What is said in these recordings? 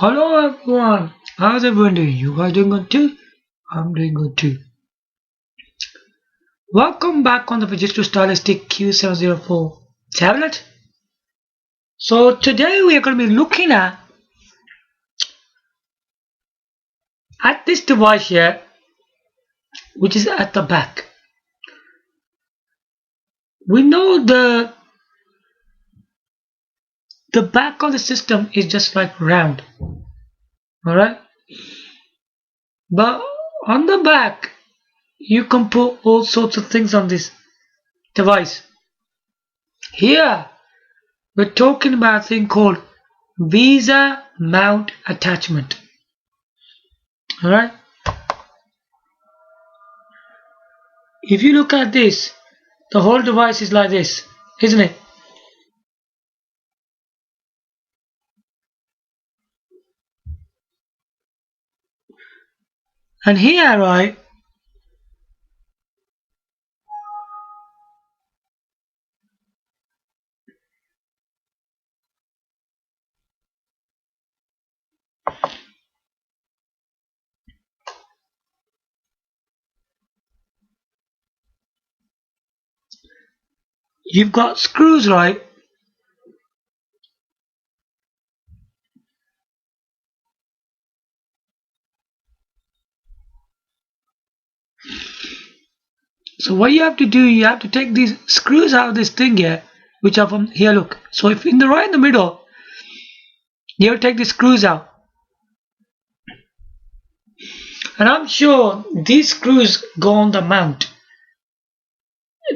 Hello everyone, how's everyone doing? You guys doing good too? I'm doing good too. Welcome back on the Fujitsu Stylistics Q704 tablet. So today we are going to be looking at this device here, which is at the back. We know the back of the system is just like round, alright? But on the back, you can put all sorts of things on this device. Here, we're talking about a thing called Vesa Mount attachment. Alright? If you look at this, the whole device is like this, isn't it? And here, right, you've got screws, right? So what you have to do, you have to take these screws out of this thing here, which are from here, look. So if in the right in the middle, you have to take the screws out. And I'm sure these screws go on the mount.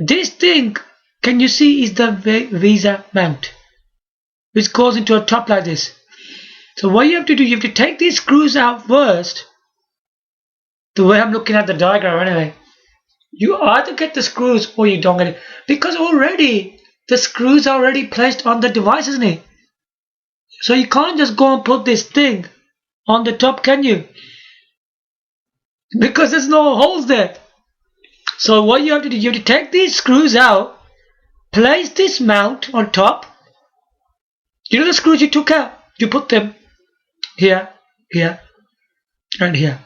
This thing, can you see, is the Vesa mount, which goes into a top like this. So what you have to do, you have to take these screws out first. The way I'm looking at the diagram anyway. You either get the screws or you don't get it. Because already, the screws are already placed on the device, isn't it? So you can't just go and put this thing on the top, can you? Because there's no holes there. So what you have to do, you have to take these screws out, place this mount on top. You know the screws you took out? You put them here, here, and here.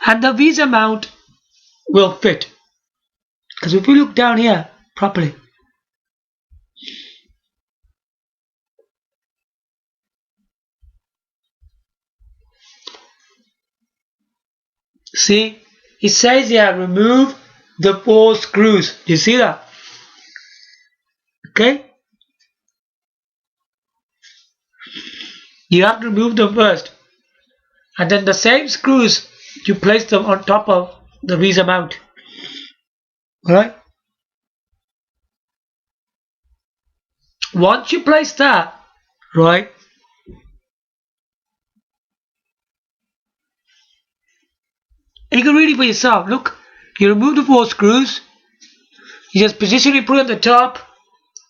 And the Vesa mount will fit. Because if we look down here properly, see, it says here, remove the 4 screws. You see that? Okay? You have to remove them first. And then the same screws, you place them on top of the Vesa mount. Alright? Once you place that, right, you can read it for yourself. Look, you remove the 4 screws, you just position it, put it on the top,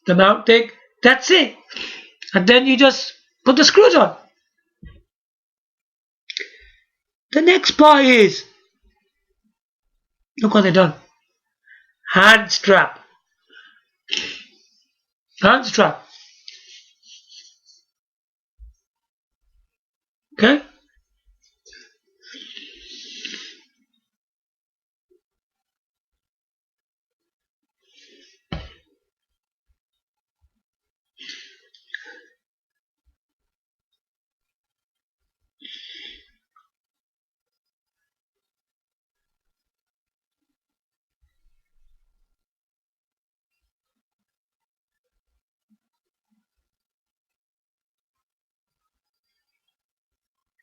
the mount thing, that's it. And then you just put the screws on. The next part is, look what they've done. Hand strap. Hand strap. Okay?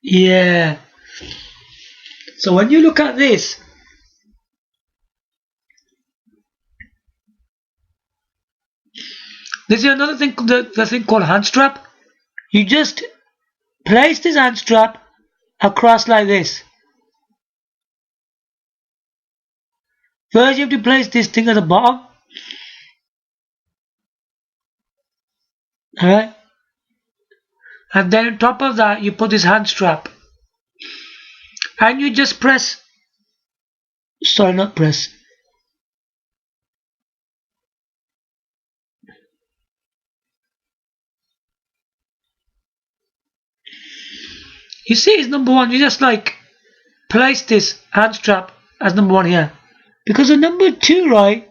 Yeah. So when you look at this, this is another thing, the thing called hand strap. You just place this hand strap across like this. First you have to place this thing at the bottom. Alright? And then on top of that you put this hand strap. And you just press. Sorry, not press. You see, it's number one. You just like place this hand strap as number one here, because the number two, right?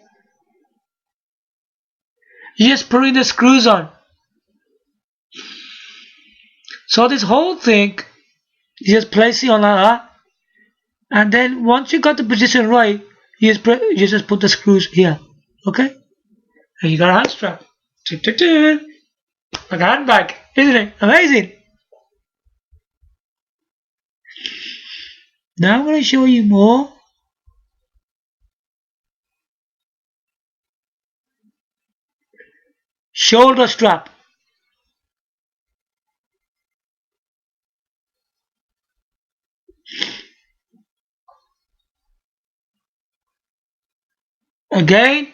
You just put in the screws on. So this whole thing, you just place it on like that, and then once you got the position right, you just put the screws here, okay? And you got a hand strap, like a handbag, isn't it? Amazing. Now I'm going to show you more. Shoulder strap. Again,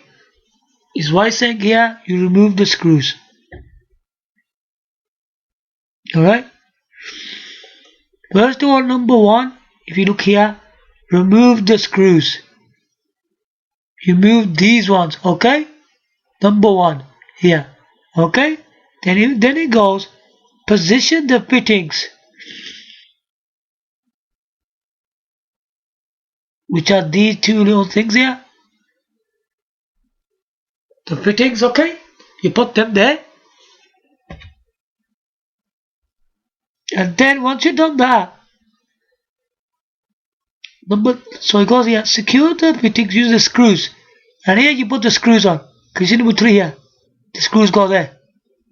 is why saying here you remove the screws. Alright? First of all, number one, if you look here, remove the screws. You move these ones, okay? Number one here, okay? Then it goes, position the fittings, which are these two little things here. The fittings, okay? You put them there. And then once you've done that, so it goes here, secure the fittings, use the screws. And here you put the screws on. Can you see number 3 here? The screws go there.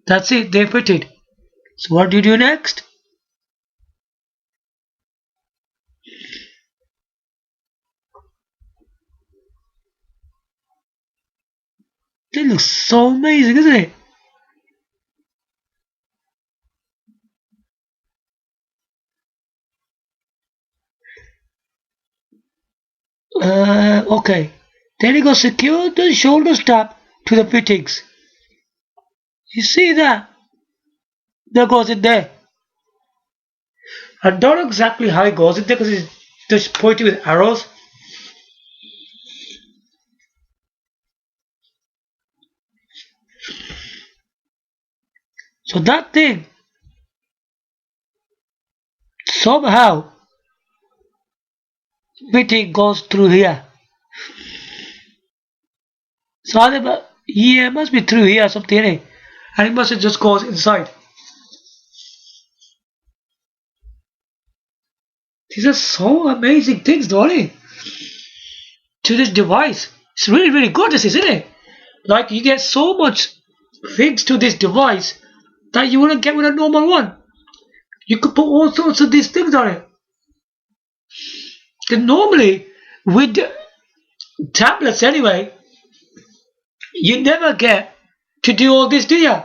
That's it, they're fitted. So what do you do next? They look so amazing, isn't it? Okay. Then you go secure the shoulder strap to the fittings. You see that? That goes in there. I don't know exactly how it goes in there because it's just pointed with arrows. So that thing somehow fitting goes through here. So yeah, it must be through here or something, and it must have just goes inside. These are so amazing things, don't they? To this device. It's really, really good, this isn't it? Like you get so much things to this device that you wouldn't get with a normal one. You could put all sorts of these things on it. Because normally, with tablets anyway, you never get to do all this, do you?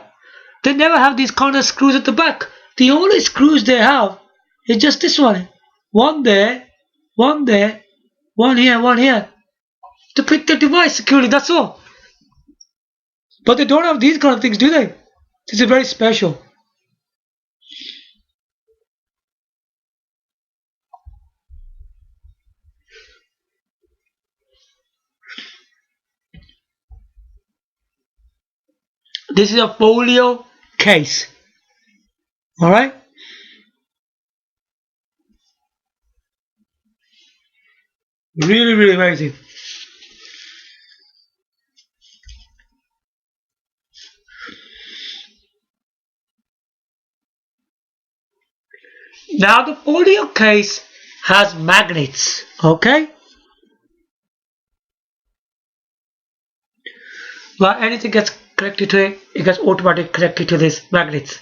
They never have these kind of screws at the back. The only screws they have is just this one. One there, one there, one here. To fit the device securely, that's all. But they don't have these kind of things, do they? This is very special. This is a folio case. Alright? Really, really amazing. Now the folio case has magnets, okay? Well, anything gets connected to it, it gets automatically connected to these magnets.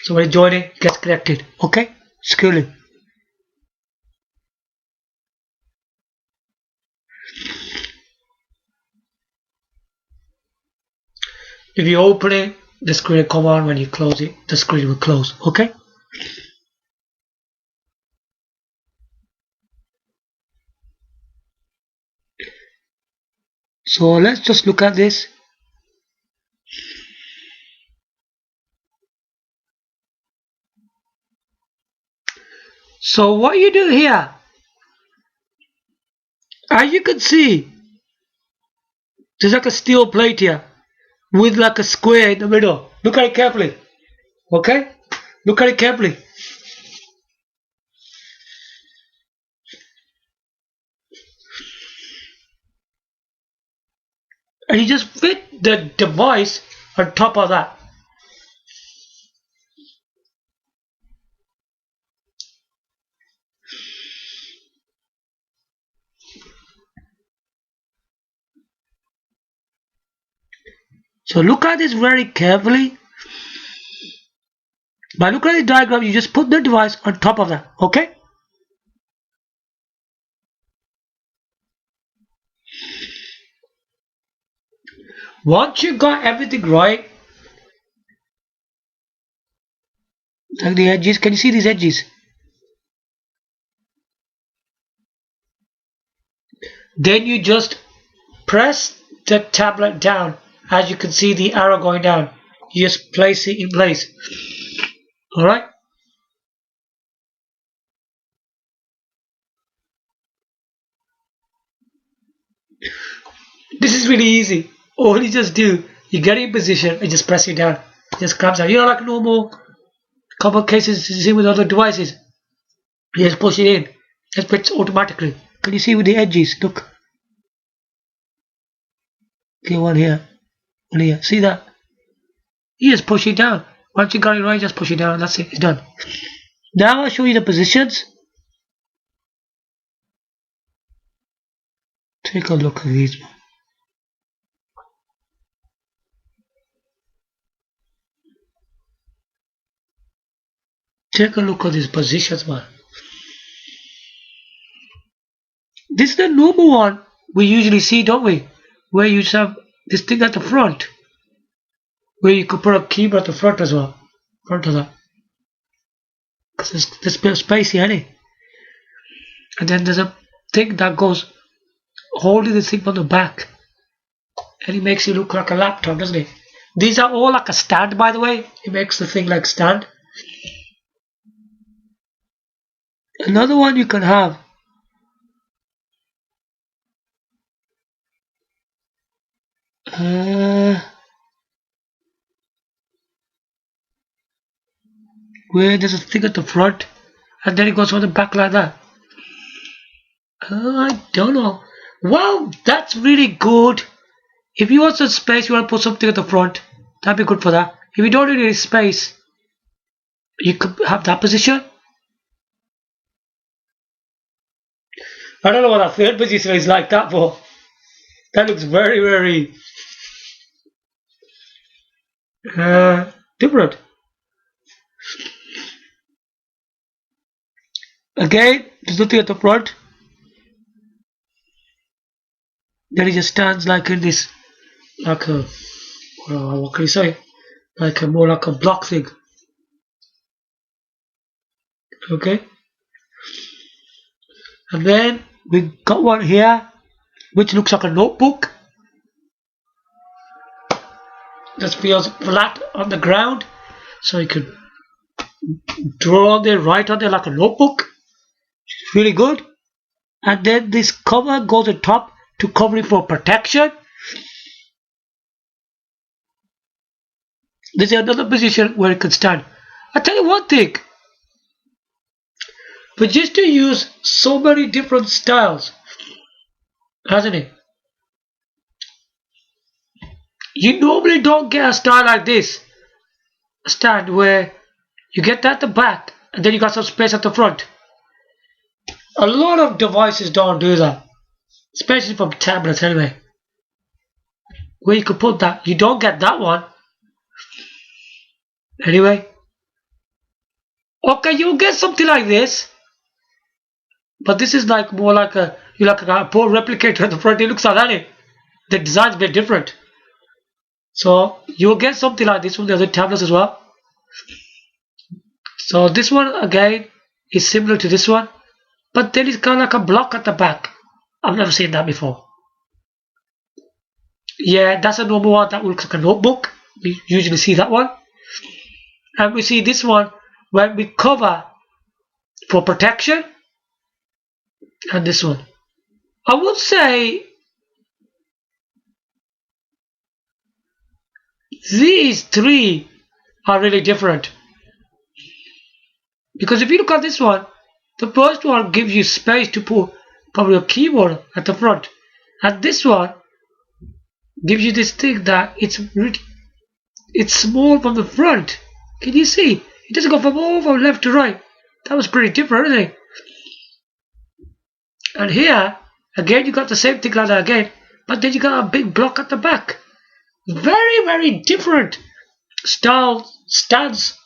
So when you join it, it gets connected, okay? Securely. If you open it, the screen will come on. When you close it, the screen will close, okay? So let's just look at this. So what you do here, as you can see, there's like a steel plate here with like a square in the middle. Look at it carefully, okay? Look at it carefully. And you just fit the device on top of that. So look at this very carefully. By looking at the diagram, you just put the device on top of that, okay? Once you got everything right, like the edges, can you see these edges? Then you just press the tablet down. As you can see the arrow going down. You just place it in place. Alright? This is really easy. All you just do, you get it in position and just press it down. It just comes out. You know, like normal couple cases you see with other devices. You just push it in. It fits automatically. Can you see with the edges? Look. Okay, one here. One here. See that? You just push it down. Once you got it right, just push it down. That's it. It's done. Now I'll show you the positions. Take a look at these. Take a look at these positions, man. This is the normal one we usually see, don't we? Where you have this thing at the front. Where you could put a keyboard at the front as well. Front of that. Because there's a bit of space here, ain't it? And then there's a thing that goes holding the thing on the back. And it makes it look like a laptop, doesn't it? These are all like a stand, by the way. It makes the thing like stand. Another one you can have. Where there's a thing at the front and then it goes on the back like that. I don't know. Wow, that's really good. If you want some space, you want to put something at the front, that'd be good for that. If you don't need any space, you could have that position. I don't know what that third position is like that for. That looks very, very different. Again, there's nothing at the front. Then it just stands like in this, like a, what can you say? Like a more like a block thing. Okay. And then we got one here, which looks like a notebook. That feels flat on the ground, so you can draw on there, write on there like a notebook. It's really good. And then this cover goes on top to cover it for protection. This is another position where it can stand. I'll tell you one thing. But just to use so many different styles, hasn't it? You normally don't get a style like this. A stand where you get that at the back and then you got some space at the front. A lot of devices don't do that. Especially from tablets anyway. Where you could put that. You don't get that one. Anyway. Okay, you'll get something like this. But this is like more like a poor replicator at the front. It looks like that. The design's a bit different. So you'll get something like this from the other tablets as well. So this one again is similar to this one. But then it's kind of like a block at the back. I've never seen that before. Yeah, that's a normal one that looks like a notebook. We usually see that one. And we see this one when we cover for protection. And this one. I would say these three are really different. Because if you look at this one, the first one gives you space to put probably a keyboard at the front, and this one gives you this thing that it's small from the front. Can you see? It doesn't go from left to right. That was pretty different, isn't it? And here, again, you got the same thing like that again, but then you got a big block at the back. Very, very different stance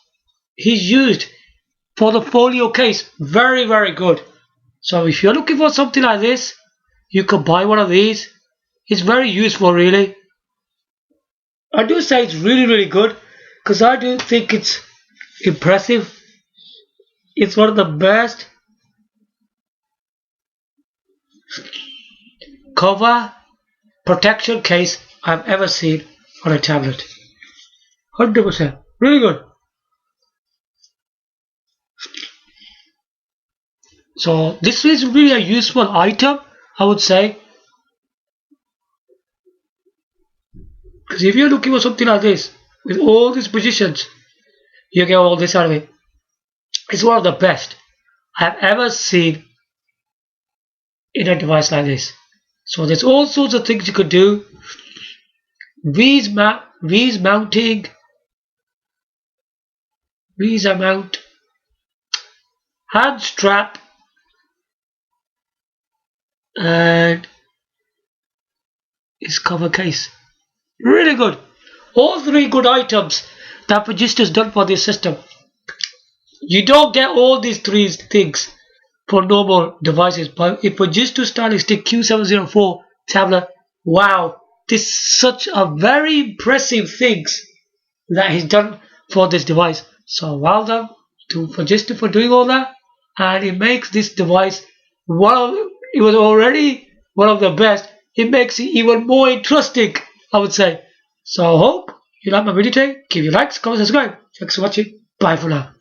he's used for the folio case. Very, very good. So if you're looking for something like this, you could buy one of these. It's very useful, really. I do say it's really, really good because I do think it's impressive. It's one of the best cover protection case I've ever seen on a tablet. 100%. Really good. So this is really a useful item, I would say. Because if you're looking for something like this, with all these positions, you get all this out of it. It's one of the best I've ever seen in a device like this. So there's all sorts of things you could do. Vesa Mount, hand strap, and his cover case. Really good. All three good items that Fujitsu has done for this system. You don't get all these three things for normal devices, but if Fujitsu Stylistics Q704 tablet, wow, this is such a very impressive things that he's done for this device. So well done to Fujitsu for doing all that, and it makes this device it was already one of the best. It makes it even more interesting, I would say. So I hope you like my video today. Give your likes, comments, subscribe. Thanks for watching. Bye for now.